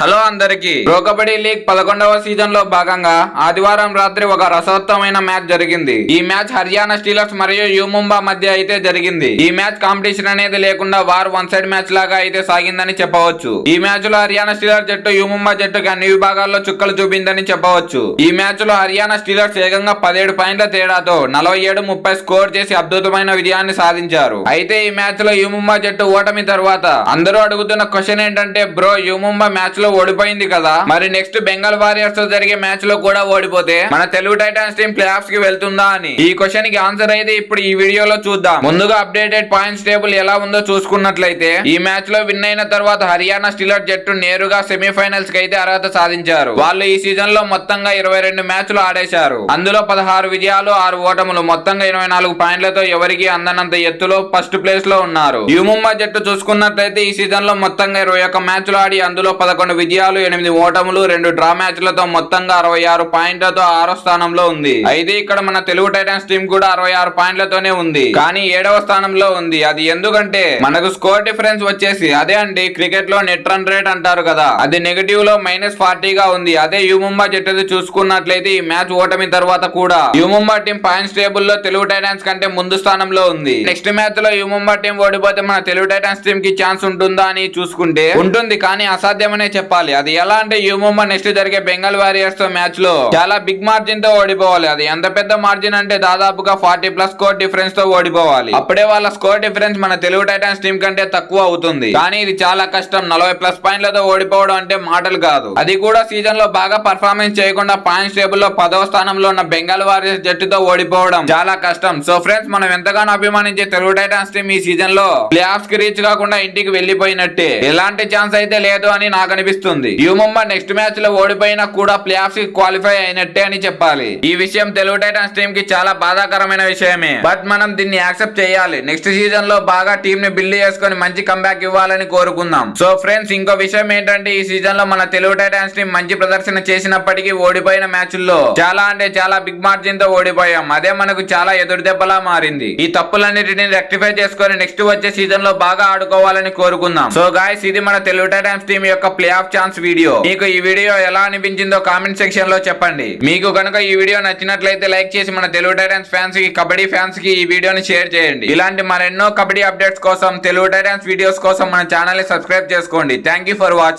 Hello అందరికి pro kabaddi league 11వ season లో భాగంగా ఆదివారం రాత్రి ఒక రసవత్తమైన మ్యాచ్ జరిగింది. ఈ మ్యాచ్ హర్యానా స్టీలర్స్ మరియు యు ముంబా మధ్య అయితే జరిగింది. ఈ మ్యాచ్ కాంపిటీషన్ అనేది లేకుండా వార్ వన్ సైడ్ మ్యాచ్ లాగా అయితే సాగిందని చెప్పవచ్చు. ఈ మ్యాచ్ లో హర్యానా స్టీలర్స్ జట్టు యు ముంబా జట్టుకి అన్ని విభాగాల్లో చుక్కలు చూపిందని చెప్పవచ్చు. ఈ మ్యాచ్ లో హర్యానా స్టీలర్స్ ఏకంగా 17 పాయింట్ల తేడాతో 47-30 స్కోర్ చేసి అద్భుతమైన విజయాన్ని సాధించారు. అయితే ఈ మ్యాచ్ లో యు ముంబా జట్టు ఓటమి తర్వాత అందరూ అడుగుతున్న క్వశ్చన్ ఏంటంటే, బ్రో యు ముంబా మ్యాచ్ లో ఓడిపోయింది కదా, మరి నెక్స్ట్ బెంగాల్ వారియర్స్ తో జరిగే మ్యాచ్ లో కూడా ఓడిపోతే మన Telugu Titans team play offs కి వెళ్తుందా అని. ఈ క్వశ్చన్ కి ఆన్సర్ అయితే ఇప్పుడు ఈ వీడియోలో చూద్దాం. ముందుగా అప్డేటెడ్ పాయింట్స్ టేబుల్ ఎలా ఉందో చూసుకున్నట్లయితే, ఈ మ్యాచ్ లో విన్ అయిన తర్వాత హర్యానా స్టీలర్ జట్టు నేరుగా సెమీఫైనల్స్ కి అయితే అర్హత సాధించారు. వాళ్ళు ఈ సీజన్ లో మొత్తంగా 22 మ్యాచ్లు ఆడేశారు. అందులో 16 విజయాలు 6 ఓటములు, మొత్తంగా 24 పాయింట్లతో ఎవరికి అందనంత ఎత్తులో ఫస్ట్ ప్లేస్ లో ఉన్నారు. యు ముంబా జట్టు చూసుకున్నట్లయితే ఈ సీజన్ లో మొత్తంగా 21 మ్యాచ్లు ఆడి అందులో 11 విజయాలు 8 ఓటములు 2 డ్రా మ్యాచ్లతో మొత్తంగా 66 పాయింట్లతో 6వ స్థానంలో ఉంది. అయితే ఇక్కడ మన తెలుగు టైటాన్స్ టీం కూడా 66 పాయింట్లతోనే ఉంది, కానీ 7వ స్థానంలో ఉంది. అది ఎందుకంటే మనకు స్కోర్ డిఫరెన్స్ వచ్చేసి అదే అండి, క్రికెట్ లో నెట్ రన్ రేట్ అంటారు కదా, అది నెగటివ్ లో -40 గా ఉంది. అదే యు ముంబా జట్టు చూసుకున్నట్లయితే ఈ మ్యాచ్ ఓటమి తర్వాత కూడా you Mumba team points table లో తెలుగు టైటాన్స్ కంటే ముందు స్థానంలో ఉంది. నెక్స్ట్ మ్యాచ్ లో యు ముంబా టీం ఓడిపోతే మన తెలుగు టైటాన్స్ టీం కి ఛాన్స్ ఉంటుందా అని చూసుకుంటే ఉంటుంది, కానీ అసాధ్యమనే చెప్పాలి. అది ఎలా అంటే, యు ముంబా నెక్స్ట్ జరిగే బెంగాల్ వారియర్స్ తో మ్యాచ్ లో చాలా బిగ్ మార్జిన్ తో ఓడిపోవాలి. అది ఎంత పెద్ద మార్జిన్ అంటే దాదాపుగా 40+ స్కోర్ డిఫరెన్స్ తో ఓడిపోవాలి. అప్పుడే వాళ్ళ స్కోర్ డిఫరెన్స్ మన తెలుగు టైటాన్స్ టీం కంటే తక్కువ అవుతుంది. కానీ ఇది చాలా కష్టం. 40+ పాయింట్లతో ఓడిపోవడం అంటే మాటలు కాదు. అది కూడా సీజన్ లో బాగా పర్ఫార్మెన్స్ చేయకుండా పాయింట్స్ టేబుల్ లో 10వ స్థానంలో ఉన్న బెంగాల్ వారియర్స్ జట్టుతో ఓడిపోవడం చాలా కష్టం. సో ఫ్రెండ్స్, మనం ఎంతగానో అభిమానించే తెలుగు టైటాన్స్ టీం ఈ సీజన్ లో ప్లే ఆఫ్స్ కి రీచ్ కాకుండా ఇంటికి వెళ్లిపోయినట్టే. ఎలాంటి ఛాన్స్ అయితే లేదు అని నాకు అనిపిస్తుంది. యు ముంబా నెక్స్ట్ మ్యాచ్ లో ఓడిపోయినా కూడా ప్లే ఆఫ్స్ కి క్వాలిఫై అయినట్టే అని చెప్పాలి. ఈ విషయం తెలుగు టైటాన్స్ టీం కి చాలా బాధాకరమైన విషయమే, బట్ మనం దీన్ని యాక్సెప్ట్ చేయాలి. నెక్స్ట్ సీజన్ లో బాగా టీం ని బిల్డ్ చేసుకొని మంచి కంబ్యాక్ ఇవ్వాలని కోరుకుందాం. సో ఫ్రెండ్స్, ఇంకో విషయం ఏంటంటే, ఈ సీజన్ లో మన తెలుగు టైటాన్స్ టీం మంచి ప్రదర్శన చేసినప్పటికీ ఓడిపోయిన మ్యాచ్ల్లో చాలా అంటే చాలా బిగ్ మార్జిన్ తో ఓడిపోయాం. అదే మనకు చాలా ఎదురు దెబ్బలా మారింది. ఈ తప్పులన్నిటిని రెక్టిఫై చేసుకొని నెక్స్ట్ వచ్చే సీజన్ లో బాగా ఆడుకోవాలని కోరుకుందాం. సో గాయ్స్, ఇది మన తెలుగు టైటాన్స్ టీం యొక్క ప్లే ఆఫ్ ఛాన్స్ వీడియో. మీకు ఈ వీడియో ఎలా అనిపించిందో కామెంట్ సెక్షన్ లో చెప్పండి. మీకు కనుక ఈ వీడియో నచ్చినట్లయితే లైక్ చేసి మన తెలుగు టైటాన్స్ ఫ్యాన్స్ కి, కబడ్డీ ఫ్యాన్స్ కి ఈ వీడియోని షేర్ చేయండి. ఇలాంటి మరెన్నో కబడ్డీ అప్డేట్స్ కోసం, తెలుగు టైటాన్స్ వీడియోస్ కోసం మన ఛానల్ ని సబ్స్క్రైబ్ చేసుకోండి. Thank you for watching.